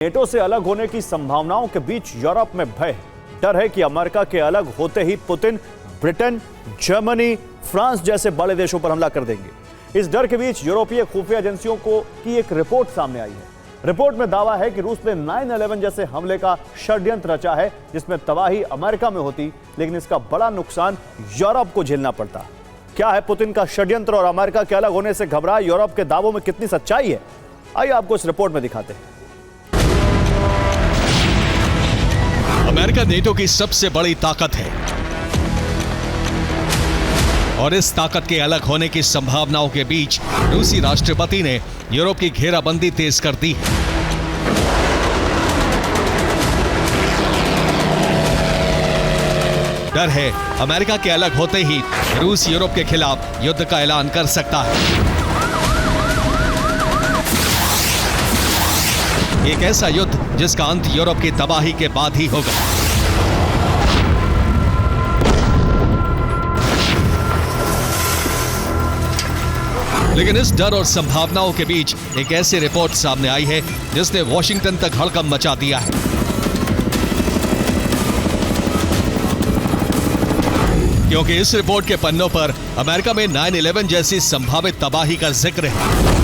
NATO से अलग होने की संभावनाओं के बीच यूरोप में भय, डर है कि अमेरिका के अलग होते ही पुतिन ब्रिटेन, जर्मनी, फ्रांस जैसे बड़े देशों पर हमला कर देंगे। इस डर के बीच यूरोपीय खुफिया एजेंसियों की एक रिपोर्ट सामने आई है। रिपोर्ट में दावा है कि रूस ने 9/11 जैसे हमले का षड्यंत्र रचा है, जिसमें तबाही अमेरिका में होती, लेकिन इसका बड़ा नुकसान यूरोप को झेलना पड़ता। क्या है पुतिन का षड्यंत्र और अमेरिका के अलग होने से घबरा यूरोप के दावों में कितनी सच्चाई है? आइए आपको इस रिपोर्ट में दिखाते हैं। अमेरिका नेटो की सबसे बड़ी ताकत है और इस ताकत के अलग होने की संभावनाओं के बीच रूसी राष्ट्रपति ने यूरोप की घेराबंदी तेज कर दी है। डर है अमेरिका के अलग होते ही रूस यूरोप के खिलाफ युद्ध का ऐलान कर सकता है। एक ऐसा युद्ध जिसका अंत यूरोप की तबाही के बाद ही होगा। लेकिन इस डर और संभावनाओं के बीच एक ऐसी रिपोर्ट सामने आई है जिसने वॉशिंगटन तक हड़कंप मचा दिया है। क्योंकि इस रिपोर्ट के पन्नों पर अमेरिका में 9/11 जैसी संभावित तबाही का जिक्र है।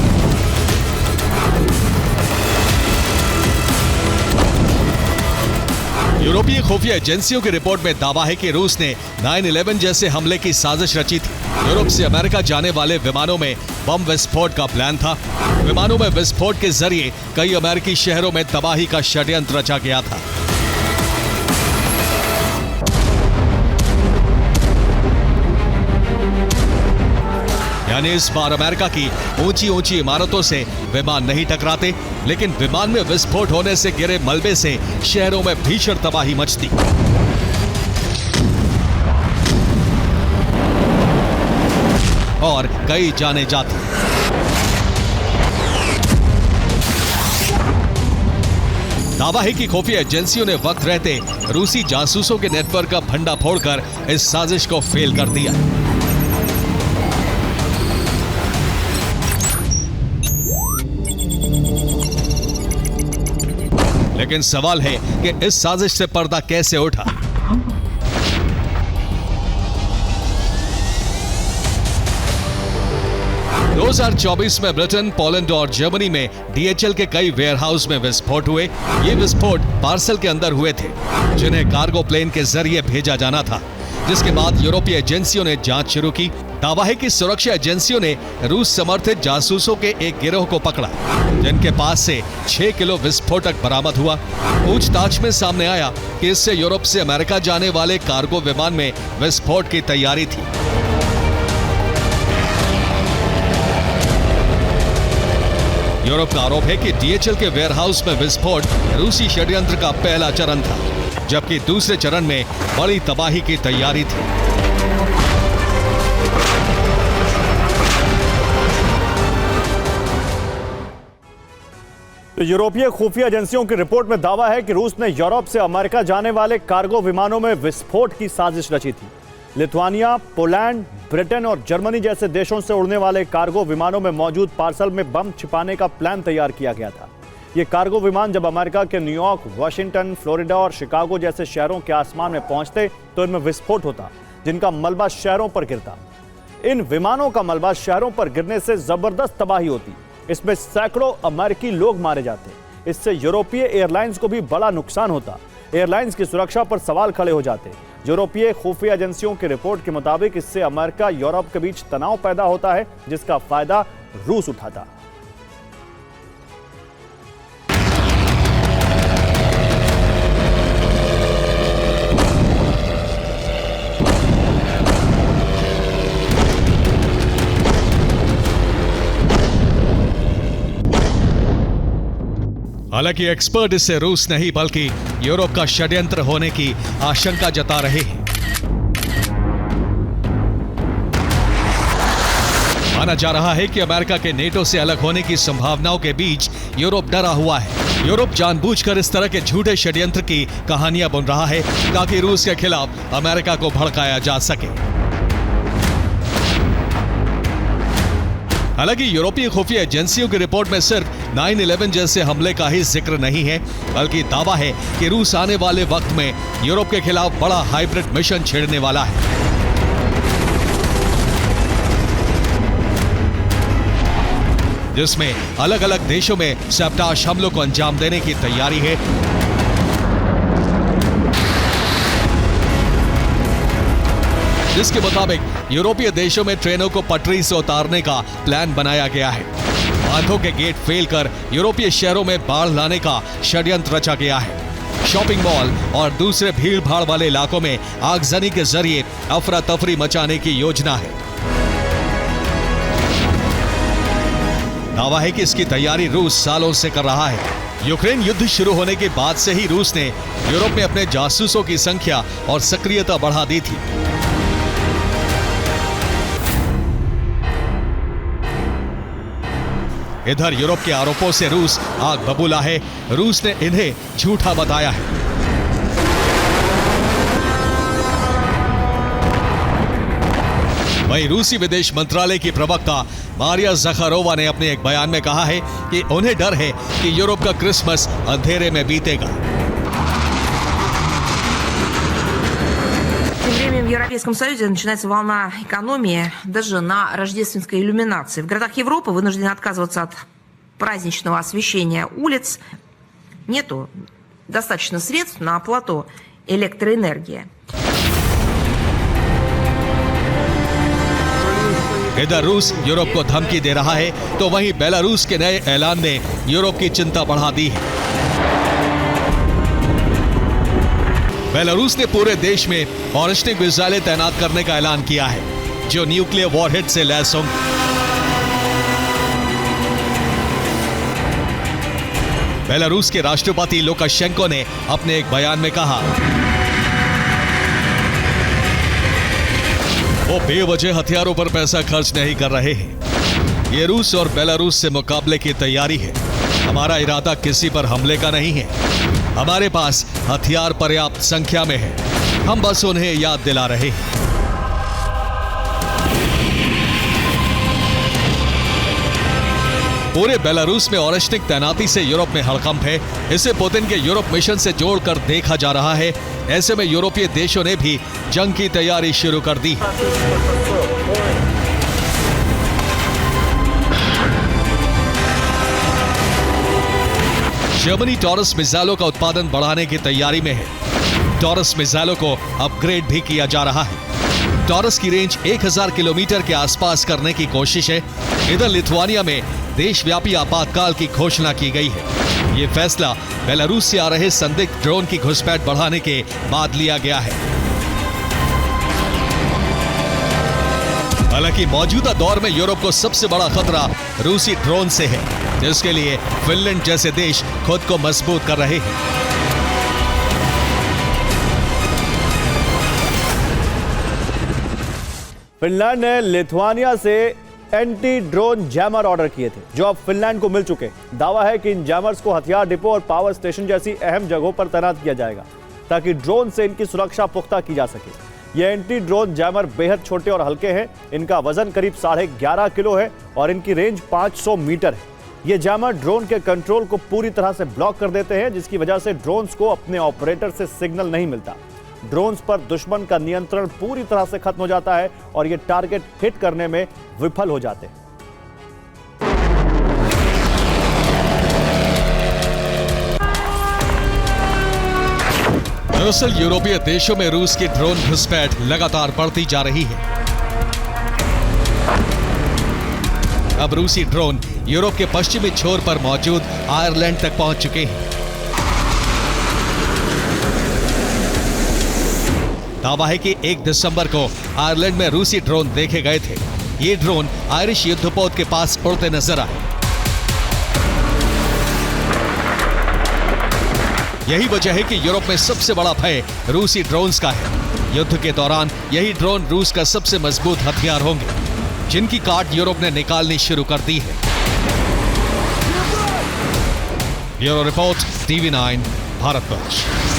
यूरोपीय खुफिया एजेंसियों की रिपोर्ट में दावा है कि रूस ने 9/11 जैसे हमले की साजिश रची थी। यूरोप से अमेरिका जाने वाले विमानों में बम विस्फोट का प्लान था। विमानों में विस्फोट के जरिए कई अमेरिकी शहरों में तबाही का षड्यंत्र रचा गया था। यानी इस बार अमेरिका की ऊंची ऊंची इमारतों से विमान नहीं टकराते, लेकिन विमान में विस्फोट होने से गिरे मलबे से शहरों में भीषण तबाही मचती। और कई जाने जाते। दावा है कि खुफिया एजेंसियों ने वक्त रहते रूसी जासूसों के नेटवर्क का भंडा फोड़कर इस साजिश को फेल कर दिया। लेकिन सवाल है कि इस साजिश से पर्दा कैसे उठा। दो 2024 में ब्रिटेन, पोलैंड और जर्मनी में DHL के कई वेयरहाउस में विस्फोट हुए। ये विस्फोट पार्सल के अंदर हुए थे, जिन्हें कार्गो प्लेन के जरिए भेजा जाना था, जिसके बाद यूरोपीय एजेंसियों ने जांच शुरू की। दावा है कि सुरक्षा एजेंसियों ने रूस समर्थित जासूसों के एक गिरोह को पकड़ा, जिनके पास से 6 किलो विस्फोटक बरामद हुआ। पूछताछ में सामने आया कि इससे यूरोप से अमेरिका जाने वाले कार्गो विमान में विस्फोट की तैयारी थी। यूरोप का आरोप है कि DHL के वेयरहाउस में विस्फोट रूसी षड्यंत्र का पहला चरण था, जबकि दूसरे चरण में बड़ी तबाही की तैयारी थी। तो यूरोपीय खुफिया एजेंसियों की रिपोर्ट में दावा है कि रूस ने यूरोप से अमेरिका जाने वाले कार्गो विमानों में विस्फोट की साजिश रची थी। लिथुआनिया, पोलैंड, ब्रिटेन और जर्मनी जैसे देशों से उड़ने वाले कार्गो विमानों में मौजूद पार्सल में बम छिपाने का प्लान तैयार किया गया था। ये कार्गो विमान जब अमेरिका के न्यूयॉर्क, वाशिंगटन, फ्लोरिडा और शिकागो जैसे शहरों के आसमान में पहुंचते तो इनमें विस्फोट होता, जिनका मलबा शहरों पर गिरता। इन विमानों का मलबा शहरों पर गिरने से जबरदस्त तबाही होती। इसमें सैकड़ों अमेरिकी लोग मारे जाते। इससे यूरोपीय एयरलाइंस को भी बड़ा नुकसान होता। एयरलाइंस की सुरक्षा पर सवाल खड़े हो जाते। यूरोपीय खुफिया एजेंसियों की रिपोर्ट के मुताबिक इससे अमेरिका यूरोप के बीच तनाव पैदा होता है, जिसका फायदा रूस उठाता। हालांकि एक्सपर्ट इससे रूस नहीं बल्कि यूरोप का षड्यंत्र होने की आशंका जता रहे हैं। माना जा रहा है कि अमेरिका के नेटो से अलग होने की संभावनाओं के बीच यूरोप डरा हुआ है। यूरोप जानबूझकर इस तरह के झूठे षड्यंत्र की कहानियां बुन रहा है ताकि रूस के खिलाफ अमेरिका को भड़काया जा सके। हालांकि यूरोपीय खुफिया एजेंसियों की रिपोर्ट में सिर्फ 9/11 जैसे हमले का ही जिक्र नहीं है, बल्कि दावा है कि रूस आने वाले वक्त में यूरोप के खिलाफ बड़ा हाइब्रिड मिशन छेड़ने वाला है। जिसमें अलग अलग देशों में सैबटाश हमलों को अंजाम देने की तैयारी है। जिसके मुताबिक यूरोपीय देशों में ट्रेनों को पटरी से उतारने का प्लान बनाया गया है। बांधों के गेट फेल कर यूरोपीय शहरों में बाढ़ लाने का षड्यंत्र रचा गया है। शॉपिंग मॉल और दूसरे भीड़ भाड़ वाले इलाकों में आगजनी के जरिए अफरा तफरी मचाने की योजना है। दावा है कि इसकी तैयारी रूस सालों से कर रहा है। यूक्रेन युद्ध शुरू होने के बाद से ही रूस ने यूरोप में अपने जासूसों की संख्या और सक्रियता बढ़ा दी थी। इधर यूरोप के आरोपों से रूस आग बबूला है। रूस ने इन्हें झूठा बताया है। वहीं रूसी विदेश मंत्रालय की प्रवक्ता मारिया ज़खारोवा ने अपने एक बयान में कहा है कि उन्हें डर है कि यूरोप का क्रिसमस अंधेरे में बीतेगा। Тем временем в Европейском Союзе начинается волна экономии даже на рождественской иллюминации. В городах Европы вынуждены отказываться от праздничного освещения улиц. Нету достаточно средств на оплату электроэнергии. इधर रूस यूरोप को धमकी दे रहा है, तो वहीं बेलारूस के नए ऐलान ने यूरोप की चिंता बढ़ा दी है। बेलारूस ने पूरे देश में बैलिस्टिक मिसाइलें तैनात करने का ऐलान किया है, जो न्यूक्लियर वॉरहेड से लैस होंगी। बेलारूस के राष्ट्रपति लुकाशेंको ने अपने एक बयान में कहा, वो बेवजह हथियारों पर पैसा खर्च नहीं कर रहे हैं। ये रूस और बेलारूस से मुकाबले की तैयारी है। हमारा इरादा किसी पर हमले का नहीं है। हमारे पास हथियार पर्याप्त संख्या में है। हम बस उन्हें याद दिला रहे हैं। पूरे बेलारूस में ओरेश्निक तैनाती से यूरोप में हड़कंप है। इसे पुतिन के यूरोप मिशन से जोड़कर देखा जा रहा है। ऐसे में यूरोपीय देशों ने भी जंग की तैयारी शुरू कर दी है। जर्मनी टॉरस मिसाइलों का उत्पादन बढ़ाने की तैयारी में है। टॉरस मिसाइलों को अपग्रेड भी किया जा रहा है। टॉरस की रेंज 1000 किलोमीटर के आसपास करने की कोशिश है। इधर लिथुआनिया में देशव्यापी आपातकाल की घोषणा की गई है। ये फैसला बेलारूस से आ रहे संदिग्ध ड्रोन की घुसपैठ बढ़ाने के बाद लिया गया है। हालांकि मौजूदा दौर में यूरोप को सबसे बड़ा खतरा रूसी ड्रोन से है, जिसके लिए फिनलैंड जैसे देश खुद को मजबूत कर रहे हैं। फिनलैंड ने लिथुआनिया से एंटी ड्रोन जैमर ऑर्डर किए थे, जो अब फिनलैंड को मिल चुके। दावा है कि इन जैमर्स को हथियार डिपो और पावर स्टेशन जैसी अहम जगहों पर तैनात किया जाएगा, ताकि ड्रोन से इनकी सुरक्षा पुख्ता की जा सके। ये एंटी ड्रोन जैमर बेहद छोटे और हल्के हैं। इनका वजन करीब 11.5 किलो है और इनकी रेंज 500 मीटर है। ये जैमर ड्रोन के कंट्रोल को पूरी तरह से ब्लॉक कर देते हैं, जिसकी वजह से ड्रोन्स को अपने ऑपरेटर से सिग्नल नहीं मिलता। ड्रोन्स पर दुश्मन का नियंत्रण पूरी तरह से खत्म हो जाता है और ये टारगेट हिट करने में विफल हो जाते हैं। दरअसल यूरोपीय देशों में रूस की ड्रोन घुसपैठ लगातार बढ़ती जा रही है। अब रूसी ड्रोन यूरोप के पश्चिमी छोर पर मौजूद आयरलैंड तक पहुंच चुके हैं। दावा है कि 1 दिसंबर को आयरलैंड में रूसी ड्रोन देखे गए थे। ये ड्रोन आयरिश युद्धपोत के पास उड़ते नजर आए। यही वजह है कि यूरोप में सबसे बड़ा भय रूसी ड्रोन्स का है। युद्ध के दौरान यही ड्रोन रूस का सबसे मजबूत हथियार होंगे, जिनकी काट यूरोप ने निकालनी शुरू कर दी है। Bureau report, TV9, Bharatvarsh.